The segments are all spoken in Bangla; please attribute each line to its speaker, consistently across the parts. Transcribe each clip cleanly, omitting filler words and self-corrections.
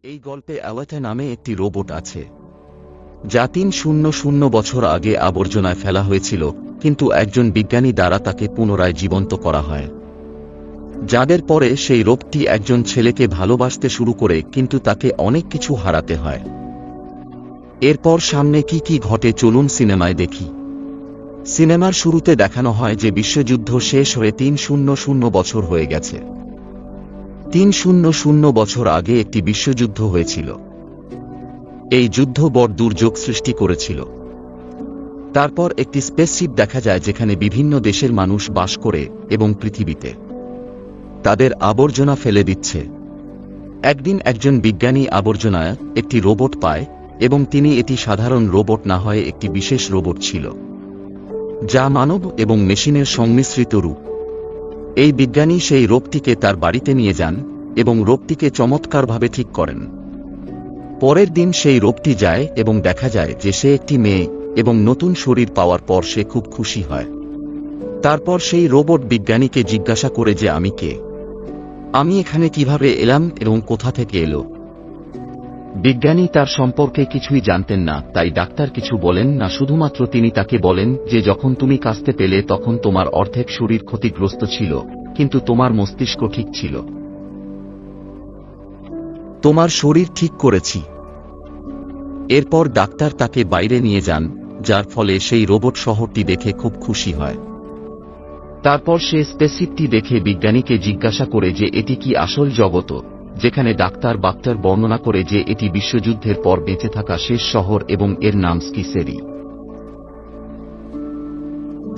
Speaker 1: এই গল্পে অ্যাওয়াথা নামে একটি রোবট আছে যা ৩০০ বছর আগে আবর্জনায় ফেলা হয়েছিল, কিন্তু একজন বিজ্ঞানী দ্বারা তাকে পুনরায় জীবন্ত করা হয়। যাদের পরে সেই রোবটটি একজন ছেলেকে ভালোবাসতে শুরু করে, কিন্তু তাকে অনেক কিছু হারাতে হয়। এরপর সামনে কি কি ঘটে চলুন সিনেমায় দেখি। সিনেমার শুরুতে দেখানো হয় যে বিশ্বযুদ্ধ শেষ হয়ে ৩০০ বছর হয়ে গেছে। ৩০০ বছর আগে একটি বিশ্বযুদ্ধ হয়েছিল। এই যুদ্ধ বড় দুর্যোগ সৃষ্টি করেছিল। তারপর একটি স্পেসশিপ দেখা যায় যেখানে বিভিন্ন দেশের মানুষ বাস করে এবং পৃথিবীতে তাদের আবর্জনা ফেলে দিচ্ছে। একদিন একজন বিজ্ঞানী আবর্জনায় একটি রোবট পায় এবং তিনি এটি সাধারণ রোবট না হয়ে একটি বিশেষ রোবট ছিল, যা মানব এবং মেশিনের সংমিশ্রিত রূপ। এই বিজ্ঞানী সেই রোবটটিকে তার বাড়িতে নিয়ে যান এবং রোবটটিকে চমৎকারভাবে ঠিক করেন। পরের দিন সেই রোবটটি যায় এবং দেখা যায় যে সে একটি মেয়ে এবং নতুন শরীর পাওয়ার পর সে খুব খুশি হয়। তারপর সেই রোবট বিজ্ঞানীকে জিজ্ঞাসা করে যে আমি কে, আমি এখানে কিভাবে এলাম এবং কোথা থেকে এলো। বিজ্ঞানী তার সম্পর্কে কিছুই জানতেন না, তাই ডাক্তার কিছু বলেন না। শুধুমাত্র তিনি তাকে বলেন যে যখন তুমি কাঁচতে পেলে তখন তোমার অর্ধেক শরীর ক্ষতিগ্রস্ত ছিল, কিন্তু তোমার মস্তিষ্ক ঠিক ছিল। তোমার শরীর ঠিক করেছি। এরপর ডাক্তার তাকে বাইরে নিয়ে যান, যার ফলে সেই রোবট শহরটি দেখে খুব খুশি হয়। তারপর সে স্পেসশিপটি দেখে বিজ্ঞানীকে জিজ্ঞাসা করে যে এটি কি আসল জগৎ, যেখানে ডাক্তার বর্ণনা করে যে এটি বিশ্বযুদ্ধের পর বেঁচে থাকা শেষ শহর এবং এর নাম স্কিসেরি।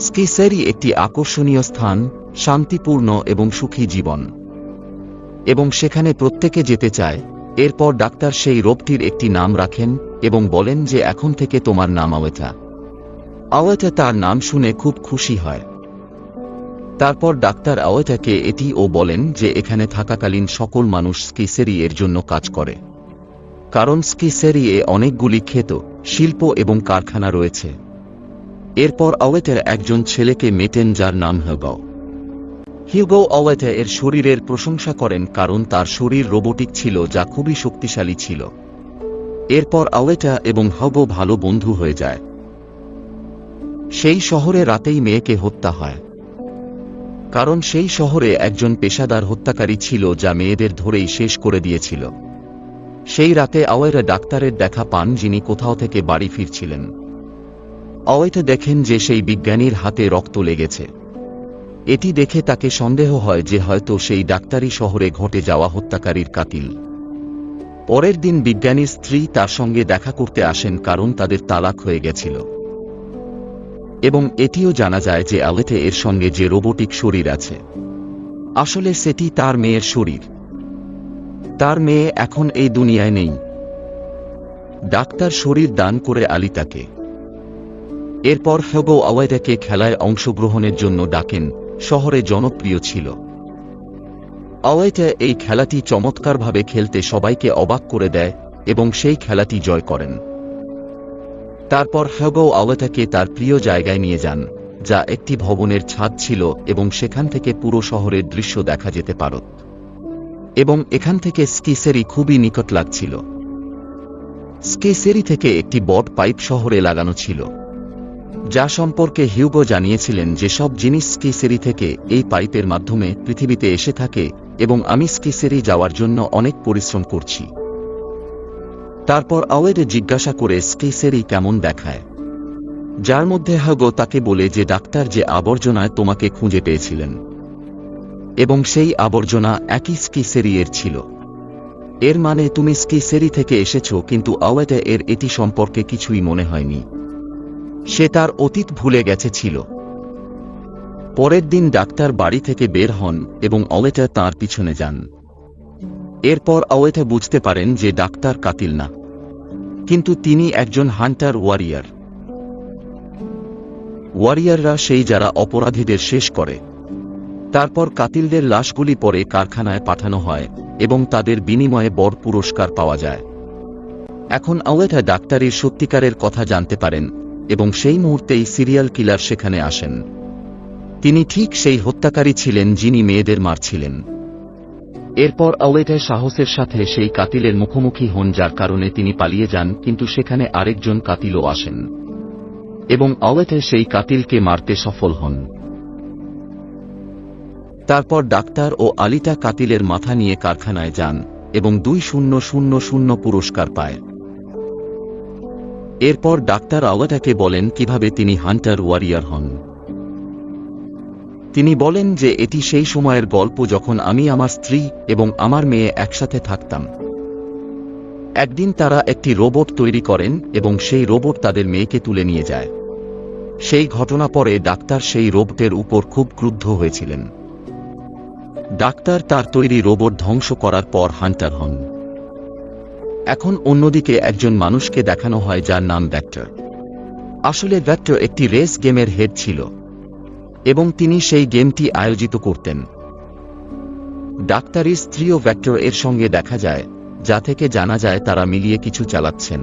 Speaker 1: স্কিসেরি একটি আকর্ষণীয় স্থান, শান্তিপূর্ণ এবং সুখী জীবন, এবং সেখানে প্রত্যেকে যেতে চায়। এরপর ডাক্তার সেই রোবটটির একটি নাম রাখেন এবং বলেন যে এখন থেকে তোমার নাম অ্যাওয়াথা। অ্যাওয়াথা তার নাম শুনে খুব খুশি হয়। তারপর ডাক্তার অ্যাওয়াথাকে এটিও বলেন যে এখানে থাকাকালীন সকল মানুষ স্কিসেরি এর জন্য কাজ করে, কারণ স্কিসেরি এ অনেকগুলি ক্ষেত, শিল্প এবং কারখানা রয়েছে। এরপর অ্যাওয়াথার একজন ছেলেকে মেটেন যার নাম হিউগো। হিউগো অ্যাওয়াথা এর শরীরের প্রশংসা করেন কারণ তার শরীর রোবোটিক ছিল, যা খুবই শক্তিশালী ছিল। এরপর অ্যাওয়াথা এবং হিউগো ভালো বন্ধু হয়ে যায়। সেই শহরে রাতেই মেয়েকে হত্যা হয়, কারণ সেই শহরে একজন পেশাদার হত্যাকারী ছিল যা মেয়েদের ধরেই শেষ করে দিয়েছিল। সেই রাতে অ্যাওয়াথা ডাক্তারের দেখা পান, যিনি কোথাও থেকে বাড়ি ফিরছিলেন। অ্যাওয়াথা দেখেন যে সেই বিজ্ঞানীর হাতে রক্ত লেগেছে। এটি দেখে তাকে সন্দেহ হয় যে হয়তো সেই ডাক্তারি শহরে ঘটে যাওয়া হত্যাকারীর কাতিল। পরের দিন বিজ্ঞানীর স্ত্রী তার সঙ্গে দেখা করতে আসেন কারণ তাদের তালাক হয়ে গেছিল, এবং এটিও জানা যায় যে অ্যাওয়াথা এর সঙ্গে যে রোবোটিক শরীর আছে, আসলে সেটি তার মেয়ের শরীর। তার মেয়ে এখন এই দুনিয়ায় নেই। ডাক্তার শরীর দান করে আলিতাকে। এরপর হিউগো অ্যাওয়াথাকে খেলায় অংশগ্রহণের জন্য ডাকেন। শহরে জনপ্রিয় ছিল। অ্যাওয়াথা এই খেলাটি চমৎকারভাবে খেলতে সবাইকে অবাক করে দেয় এবং সেই খেলাটি জয় করেন। তারপর হিউগো অ্যাওয়াথাকে তার প্রিয় জায়গায় নিয়ে যান, যা একটি ভবনের ছাদ ছিল এবং সেখান থেকে পুরো শহরের দৃশ্য দেখা যেতে পারত, এবং এখান থেকে স্কিসেরি খুবই নিকট লাগছিল। স্কিসেরি থেকে একটি বট পাইপ শহরে লাগানো ছিল, যা সম্পর্কে হিউগো জানিয়েছিলেন যে সব জিনিস স্কিসেরি থেকে এই পাইপের মাধ্যমে পৃথিবীতে এসে থাকে, এবং আমি স্কিসেরি যাওয়ার জন্য অনেক পরিশ্রম করছি। তারপর অ্যাওয়াথা জিজ্ঞাসা করে স্কিসেরি কেমন দেখায়, যার মধ্যে হিউগো তাকে বলে যে ডাক্তার যে আবর্জনায় তোমাকে খুঁজে পেয়েছিলেন, এবং সেই আবর্জনা একই স্কিসেরি এর ছিল। এর মানে তুমি স্কিসেরি থেকে এসেছ। কিন্তু অ্যাওয়াথা এর এটি সম্পর্কে কিছুই মনে হয়নি। সে তার অতীত ভুলে গেছে ছিল। পরের দিন ডাক্তার বাড়ি থেকে বের হন এবং অ্যাওয়াথা তাঁর পিছনে যান। এরপর অ্যাওয়াথা বুঝতে পারেন যে ডাক্তার কাতিল না, কিন্তু তিনি একজন হান্টার ওয়ারিয়ার। ওয়ারিয়াররা সেই যারা অপরাধীদের শেষ করে। তারপর কাতিলদের লাশগুলি পরে কারখানায় পাঠানো হয় এবং তাদের বিনিময়ে বড় পুরস্কার পাওয়া যায়। এখন অ্যাওয়াথা ডাক্তারের সত্যিকারের কথা জানতে পারেন, এবং সেই মুহূর্তেই সিরিয়াল কিলার সেখানে আসেন। তিনি ঠিক সেই হত্যাকারী ছিলেন যিনি মেয়েদের মারছিলেন। এরপর আওয়েটা সাহসের সাথে সেই কাতিলের মুখোমুখি হন, যার কারণে তিনি পালিয়ে যান, কিন্তু সেখানে আরেকজন কাতিলও আসেন এবং আওয়েটা সেই কাতিলকে মারতে সফল হন। তারপর ডাক্তার ও আলিটা কাতিলের মাথা নিয়ে কারখানায় যান এবং 2000 পুরস্কার পায়। এরপর ডাক্তার আওয়েটাকে বলেন কিভাবে তিনি হান্টার ওয়ারিয়র হন। তিনি বলেন যে এটি সেই সময়ের গল্প যখন আমি আমার স্ত্রী এবং আমার মেয়ে একসাথে থাকতাম। একদিন তারা একটি রোবট তৈরি করেন এবং সেই রোবট তাদের মেয়েকে তুলে নিয়ে যায়। সেই ঘটনা পরে ডাক্তার সেই রোবটের উপর খুব ক্রুদ্ধ হয়েছিলেন। ডাক্তার তার তৈরি রোবট ধ্বংস করার পর হান্টার হন। এখন অন্যদিকে একজন মানুষকে দেখানো হয় যার নাম ভেক্টর। আসলে ভেক্টর একটি রেস গেমের হেড ছিল এবং তিনি সেই গেমটি আয়োজিত করতেন। ডাক্তারের স্ত্রীও ভেক্টর এর সঙ্গে দেখা যায়, যা থেকে জানা যায় তারা মিলিয়ে কিছু চালাচ্ছেন।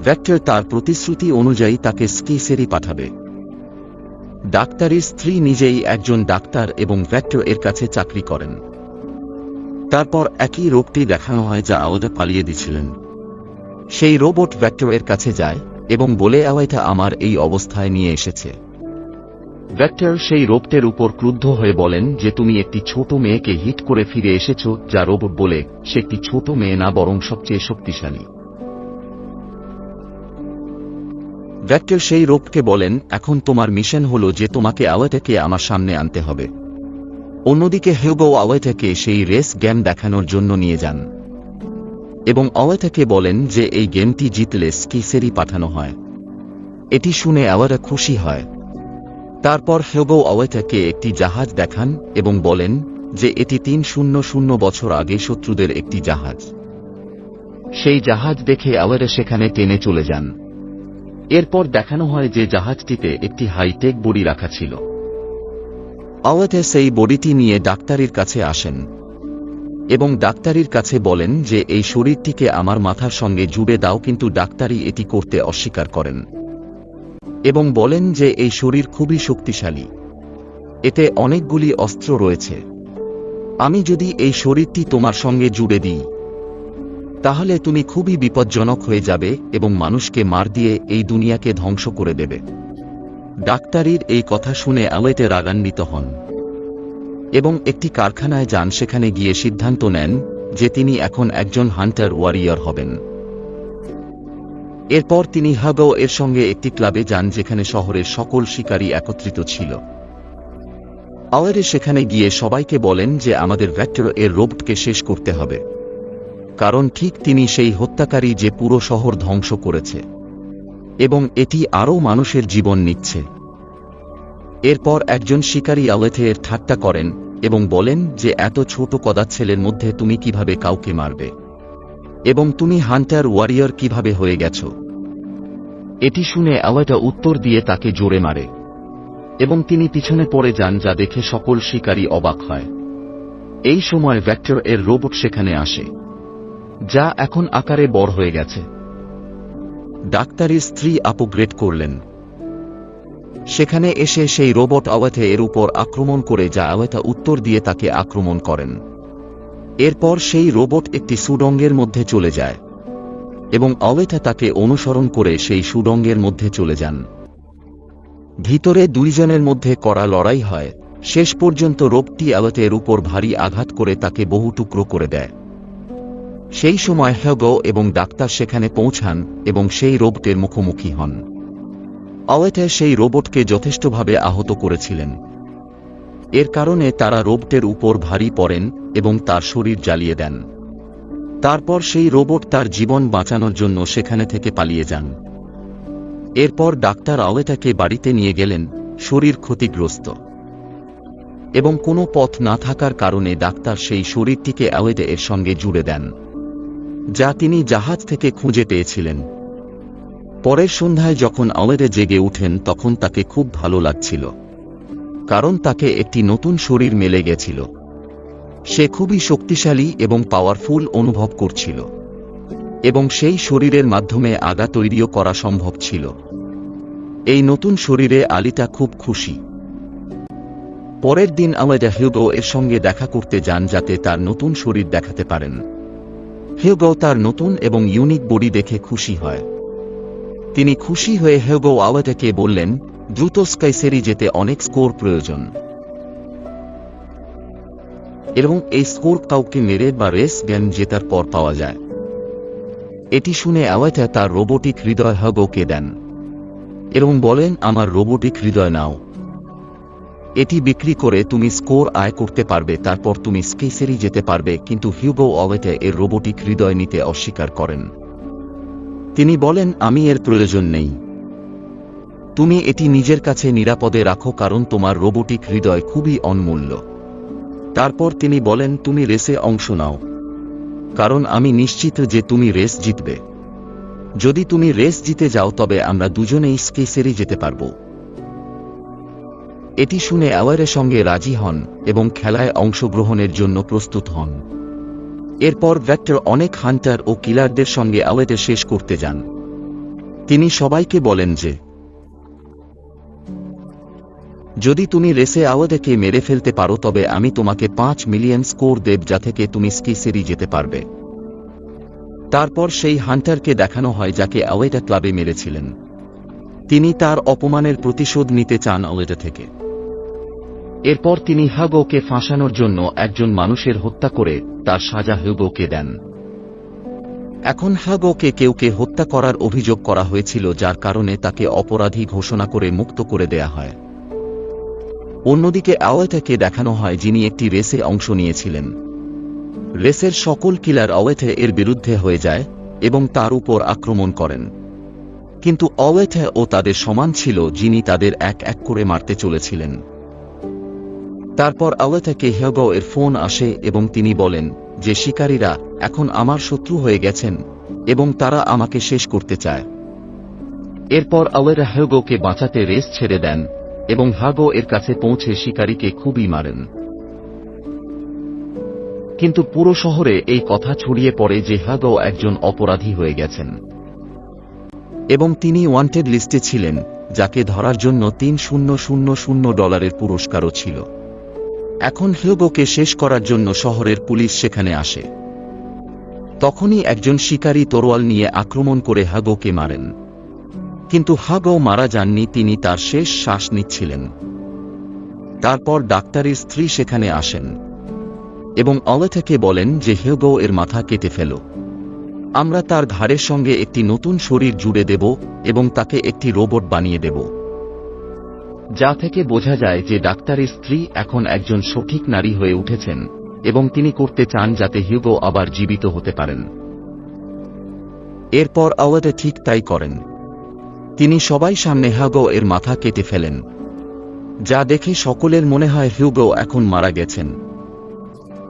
Speaker 1: ভেক্টর তার প্রতিশ্রুতি অনুযায়ী তাকে স্কিসেরি পাঠাবে। ডাক্তারের স্ত্রী নিজেই একজন ডাক্তার এবং ভেক্টর এর কাছে চাকরি করেন। তারপর একই রোগটি দেখানো হয় যা আওয়েটা পালিয়ে দিয়েছিলেন। সেই রোবট ভেক্টর এর কাছে যায় এবং বলে আওয়েটা আমার এই অবস্থায় নিয়ে এসেছে। ভেক্টর সেই রোবটের উপর ক্রুদ্ধ হয়ে বলেন যে তুমি একটি ছোট মেয়েকে হিট করে ফিরে এসেছ, যা রোবট বলে সে একটি ছোট মেয়ে না, বরং সবচেয়ে শক্তিশালী। ভেক্টর সেই রোবটকে বলেন এখন তোমার মিশন হলো যে তোমাকে আওয়েটাকে আমার সামনে আনতে হবে। অন্যদিকে হিউগো আওয়েটাকে সেই রেস গেম দেখানোর জন্য নিয়ে যান এবং আওয়েটাকে বলেন যে এই গেমটি জিতলে স্কিসেরি পাঠানো হয়। এটি শুনে আওয়েটা খুশি হয়। তারপর হিউগো আওয়েটাকে একটি জাহাজ দেখান এবং বলেন যে এটি 300 বছর আগে শত্রুদের একটি জাহাজ। সেই জাহাজ দেখে আওয়েটা সেখানে টেনে চলে যান। এরপর দেখানো হয় যে জাহাজটিতে একটি হাইটেক বডি রাখা ছিল। আওয়েটা সেই বডিটি নিয়ে ডাক্তারের কাছে আসেন এবং ডাক্তারের কাছে বলেন যে এই শরীরটিকে আমার মাথার সঙ্গে জুড়ে দাও, কিন্তু ডাক্তারই এটি করতে অস্বীকার করেন এবং বলেন যে এই শরীর খুবই শক্তিশালী, এতে অনেকগুলি অস্ত্র রয়েছে। আমি যদি এই শরীরটি তোমার সঙ্গে জুড়ে দিই তাহলে তুমি খুবই বিপজ্জনক হয়ে যাবে এবং মানুষকে মার দিয়ে এই দুনিয়াকে ধ্বংস করে দেবে। ডাক্তারের এই কথা শুনে আওয়েটা রাগান্বিত হন এবং একটি কারখানায় যান। সেখানে গিয়ে সিদ্ধান্ত নেন যে তিনি এখন একজন হান্টার ওয়ারিয়র হবেন। এরপর তিনি হিউগো এর সঙ্গে একটি ক্লাবে যান যেখানে শহরের সকল শিকারী একত্রিত ছিল। আওয়েটা সেখানে গিয়ে সবাইকে বলেন যে আমাদের ভেক্টর এর রোবটকে শেষ করতে হবে, কারণ ঠিক তিনি সেই হত্যাকারী যে পুরো শহর ধ্বংস করেছে এবং এটি আরও মানুষের জীবন নিচ্ছে। এরপর একজন শিকারী আওয়েটা এর ঠাট্টা করেন এবং বলেন যে এত ছোট কদা ছেলের মধ্যে তুমি কিভাবে কাউকে মারবে এবং তুমি হান্টার ওয়ারিয়র কিভাবে হয়ে গেছ। এটি শুনে আওয়েটা উত্তর দিয়ে তাকে জোরে মারে এবং তিনি পিছনে পড়ে যান, যা দেখে সকল শিকারী অবাক হয়। এই সময় ভেক্টর এর রোবট সেখানে আসে, যা এখন আকারে বড় হয়ে গেছে। ডাক্তারের স্ত্রী আপগ্রেড করলেন। সেখানে এসে সেই রোবট আওয়েটা এর উপর আক্রমণ করে, যা আওয়েটা উত্তর দিয়ে তাকে আক্রমণ করেন। এরপর সেই রোবট একটি সুড়ঙ্গের মধ্যে চলে যায় এবং আওয়েটা তাকে অনুসরণ করে সেই সুড়ঙ্গের মধ্যে চলে যান। ভিতরে দুইজনের মধ্যে কড়া লড়াই হয়। শেষ পর্যন্ত রোবটটি আওয়েটা এর উপর ভারী আঘাত করে তাকে বহু টুকরো করে দেয়। সেই সময় হিউগো এবং ডাক্তার সেখানে পৌঁছান এবং সেই রোবটের মুখোমুখি হন। আওয়েটা সেই রোবটকে যথেষ্টভাবে আহত করেছিলেন। এর কারণে তারা রোবটের উপর ভারী পড়েন এবং তার শরীর জ্বালিয়ে দেন। তারপর সেই রোবট তার জীবন বাঁচানোর জন্য সেখানে থেকে পালিয়ে যান। এরপর ডাক্তার আওয়েটাকে বাড়িতে নিয়ে গেলেন, শরীর ক্ষতিগ্রস্ত এবং কোনো পথ না থাকার কারণে ডাক্তার সেই শরীরটিকে আওয়েটা এর সঙ্গে জুড়ে দেন, যা তিনি জাহাজ থেকে খুঁজে পেয়েছিলেন। পরের সন্ধ্যায় যখন আওয়েটা জেগে উঠেন তখন তাকে খুব ভালো লাগছিল, কারণ তাকে একটি নতুন শরীর মিলে গেছিল। সে খুবই শক্তিশালী এবং পাওয়ারফুল অনুভব করছিল এবং সেই শরীরের মাধ্যমে আগা তৈরিও করা সম্ভব ছিল। এই নতুন শরীরে আলিটা খুব খুশি। পরের দিন আওয়েটা হিউগো এর সঙ্গে দেখা করতে যান যাতে তার নতুন শরীর দেখাতে পারেন। হিউগো তার নতুন এবং ইউনিক বডি দেখে খুশি হয়। তিনি খুশি হয়ে হিউগো আওয়েটাকে বললেন, দ্রুত স্কাইসেরি যেতে অনেক স্কোর প্রয়োজন এবং এই স্কোর কাউকে মেরে বা রেস গেম জেতার পর পাওয়া যায়। এটি শুনে আওয়েটা তার রোবোটিক হৃদয় হিউগোকে দেন এবং বলেন, আমার রোবোটিক হৃদয় নাও। এটি বিক্রি করে তুমি স্কোর আয় করতে পারবে, তারপর তুমি স্কাইসেরি যেতে পারবে। কিন্তু হিউগো আওয়েটা এর রোবোটিক হৃদয় নিতে অস্বীকার করেন। তিনি বলেন, আমি এর প্রয়োজন নেই, তুমি এটি নিজের কাছে নিরাপদে রাখো কারণ তোমার রোবোটিক হৃদয় খুবই অমূল্য। তারপর তিনি বলেন, তুমি রেসে অংশ নাও কারণ আমি নিশ্চিত যে তুমি রেস জিতবে। যদি তুমি রেস জিতে যাও তবে আমরা দুজনেই স্কাইসেরি যেতে পারব। এটি শুনে আওয়ারের সঙ্গে রাজি হন এবং খেলায় অংশগ্রহণের জন্য প্রস্তুত হন। এরপর ভেক্টর অনেক হান্টার ও কিলারদের সঙ্গে আওয়েটে শেষ করতে যান। তিনি সবাইকে বলেন যে যদি তুমি রেসে আওয়েটকে মেরে ফেলতে পারো তবে আমি তোমাকে 5 মিলিয়ন স্কোর দেব যা থেকে তুমি স্কাইসেরি যেতে পারবে। তারপর সেই হান্টারকে দেখানো হয় যাকে আওয়েটা ক্লাবে মেরেছিলেন। তিনি তার অপমানের প্রতিশোধ নিতে চান আওয়েটা থেকে। এরপর তিনি হিউগোকে ফাঁসানোর জন্য একজন মানুষের হত্যা করে তার সাজা হিউগোকে দেন। এখন হিউগোকে কেউকে হত্যা করার অভিযোগ করা হয়েছিল, যার কারণে তাকে অপরাধী ঘোষণা করে মুক্ত করে দেয়া হয়। অন্যদিকে আওয়েটাকে দেখানো হয় যিনি একটি রেসে অংশ নিয়েছিলেন। রেসের সকল কিলার আওয়েটে এর বিরুদ্ধে হয়ে যায় এবং তার উপর আক্রমণ করেন। কিন্তু আওয়েটে ও তাদের সমান ছিল যিনি তাদের এক এক করে মারতে চলেছিলেন। তারপর আওয়েটাকে হিউগো এর ফোন আসে এবং তিনি বলেন যে শিকারীরা এখন আমার শত্রু হয়ে গেছেন এবং তারা আমাকে শেষ করতে চায়। এরপর আওয়েটা হিউগোকে বাঁচাতে রেস ছেড়ে দেন এবং হিউগো এর কাছে পৌঁছে শিকারীকে খুবই মারেন। কিন্তু পুরো শহরে এই কথা ছড়িয়ে পড়ে যে হিউগো একজন অপরাধী হয়ে গেছেন এবং তিনি ওয়ান্টেড লিস্টে ছিলেন, যাকে ধরার জন্য $3,000 পুরস্কারও ছিল। এখন হিউগোকে শেষ করার জন্য শহরের পুলিশ সেখানে আসে। তখনই একজন শিকারী তরোয়াল নিয়ে আক্রমণ করে হিউগোকে মারেন। কিন্তু হিউগো মারা যাননি, তিনি তার শেষ শ্বাস নিচ্ছিলেন। তারপর ডাক্তারের স্ত্রী সেখানে আসেন এবং আওয়েটাকে বলেন যে হিউগো এর মাথা কেটে ফেল, আমরা তার ঘাড়ের সঙ্গে একটি নতুন শরীর জুড়ে দেব এবং তাকে একটি রোবট বানিয়ে দেব। যা থেকে বোঝা যায় যে ডাক্তারের স্ত্রী এখন একজন সঠিক নারী হয়ে উঠেছেন এবং তিনি করতে চান যাতে হিউগো আবার জীবিত হতে পারেন। এরপর আওয়েটা ঠিক তাই করেন। তিনি সবাই সামনে হিউগো এর মাথা কেটে ফেলেন, যা দেখে সকলের মনে হয় হিউগো এখন মারা গেছেন।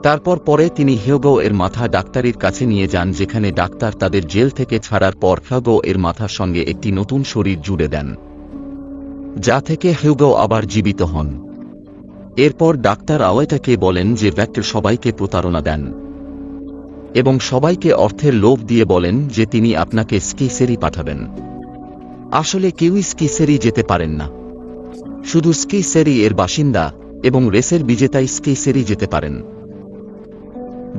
Speaker 1: তারপর পরে তিনি হিউগো এর মাথা ডাক্তারের কাছে নিয়ে যান, যেখানে ডাক্তার তাদের জেল থেকে ছাড়ার পর হিউগো এর মাথার সঙ্গে একটি নতুন শরীর জুড়ে দেন, যা থেকে হিউগো আবার জীবিত হন। এরপর ডাক্তার আওয়েটাকে বলেন যে ভেক্টর সবাইকে প্রতারণা দেন এবং সবাইকে অর্থের লোভ দিয়ে বলেন যে তিনি আপনাকে স্কাইসেরি পাঠাবেন। আসলে কেউই স্কাইসেরি যেতে পারেন না, শুধু স্কাইসেরি এর বাসিন্দা এবং রেসের বিজেতাই স্কাইসেরি যেতে পারেন।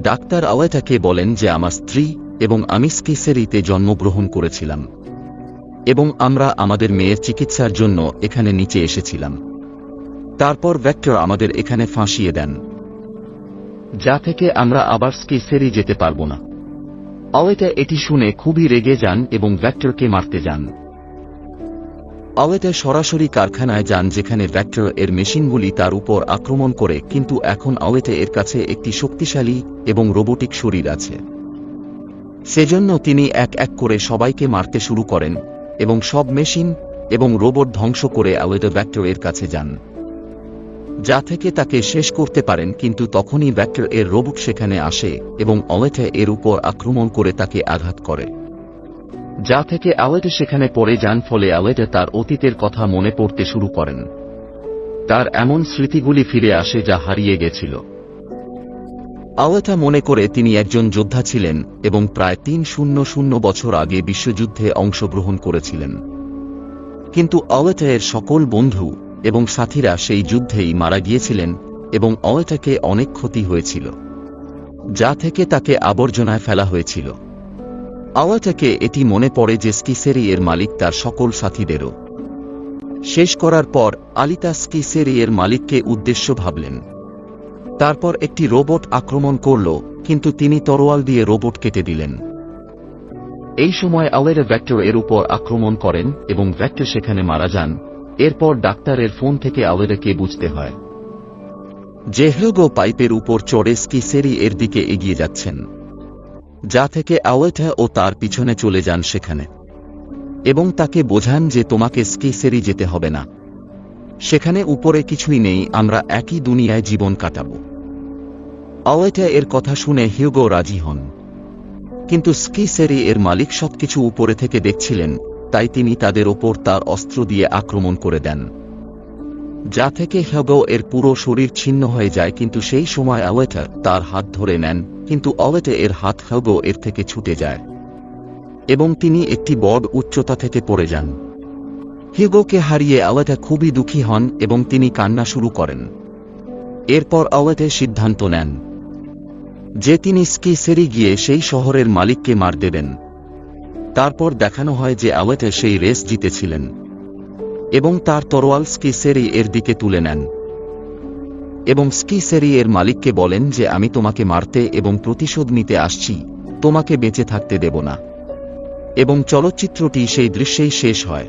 Speaker 1: ডাক্তার আওয়েটাকে বলেন যে আমার স্ত্রী এবং আমি স্কাইসেরিতে জন্মগ্রহণ করেছিলাম এবং আমরা আমাদের মেয়ের চিকিৎসার জন্য এখানে নিচে এসেছিলাম। তারপর ভেক্টর আমাদের এখানে ফাঁসিয়ে দেন, যা থেকে আমরা আবার স্কাইসেরি যেতে পারব না। আওয়েটা এটি শুনে খুবই রেগে যান এবং ভেক্টরকে মারতে যান। আওয়েটা সরাসরি কারখানায় যান যেখানে ভেক্টর এর মেশিনগুলি তার উপর আক্রমণ করে, কিন্তু এখন আওয়েটা এর কাছে একটি শক্তিশালী এবং রোবোটিক শরীর আছে। সেজন্য তিনি এক এক করে সবাইকে মারতে শুরু করেন এবং সব মেশিন এবং রোবট ধ্বংস করে আওয়েটা ভেক্টর এর কাছে যান, যা থেকে তাকে শেষ করতে পারেন। কিন্তু তখনই ভেক্টর এর রোবট সেখানে আসে এবং আওয়েটা এর উপর আক্রমণ করে তাকে আঘাত করে, যা থেকে আওয়েটা সেখানে পড়ে যান। ফলে আওয়েটা তার অতীতের কথা মনে পড়তে শুরু করেন। তার এমন স্মৃতিগুলি ফিরে আসে যা হারিয়ে গেছিল। আওয়েটা মনে করে তিনি একজন যোদ্ধা ছিলেন এবং প্রায় 300 বছর আগে বিশ্বযুদ্ধে অংশগ্রহণ করেছিলেন। কিন্তু আওয়েটা এর সকল বন্ধু এবং সাথীরা সেই যুদ্ধেই মারা গিয়েছিলেন এবং আওয়েটাকে অনেক ক্ষতি হয়েছিল, যা থেকে তাকে আবর্জনায় ফেলা হয়েছিল। আওয়েটাকে এটি মনে পড়ে যে স্কিসেরি এর মালিক তার সকল সাথীদেরও শেষ করার পর আলিতা স্কিসেরি এর মালিককে উদ্দেশ্য ভাবলেন। তারপর একটি রোবট আক্রমণ করল, কিন্তু তিনি তরোয়াল দিয়ে রোবট কেটে দিলেন। এই সময় আওয়েটা ভেক্টর এর উপর আক্রমণ করেন এবং ভেক্টর সেখানে মারা যান। এরপর ডাক্তারের ফোন থেকে আওয়েটাকে বুঝতে হয় যে হিউগো পাইপের উপর চড়ে স্কিসেরি এর দিকে এগিয়ে যাচ্ছেন, যা থেকে আওয়েটা ও তার পিছনে চলে যান সেখানে এবং তাকে বোঝান যে তোমাকে স্কিসেরি যেতে হবে না, সেখানে উপরে কিছুই নেই, আমরা একই দুনিয়ায় জীবন কাটাবো। আওয়েটা এর কথা শুনে হিউগো রাজি হন, কিন্তু স্কিসেরি এর মালিক সবকিছু উপরে থেকে দেখছিলেন, তাই তিনি তাদের ওপর তার অস্ত্র দিয়ে আক্রমণ করে দেন, যা থেকে হিউগো এর পুরো শরীর ছিন্ন হয়ে যায়। কিন্তু সেই সময় আওয়েটা তার হাত ধরে নেন, কিন্তু আওয়েটা এর হাত হিউগো এর থেকে ছুটে যায় এবং তিনি একটি বড় উচ্চতা থেকে পড়ে যান। হিউগোকে হারিয়ে আওয়েটা খুবই দুঃখী হন এবং তিনি কান্না শুরু করেন। এরপর আওয়েটা সিদ্ধান্ত নেন যে তিনি স্কিসেরি গিয়ে সেই শহরের মালিককে মার দেবেন। তারপর দেখানো হয় যে আওয়েটা সেই রেস জিতেছিলেন এবং তার তরোয়াল স্কিসেরি এর দিকে তুলে নেন এবং স্কিসেরি এর মালিককে বলেন যে আমি তোমাকে মারতে এবং প্রতিশোধ নিতে আসছি, তোমাকে বেঁচে থাকতে দেব না। এবং চলচ্চিত্রটি সেই দৃশ্যেই শেষ হয়।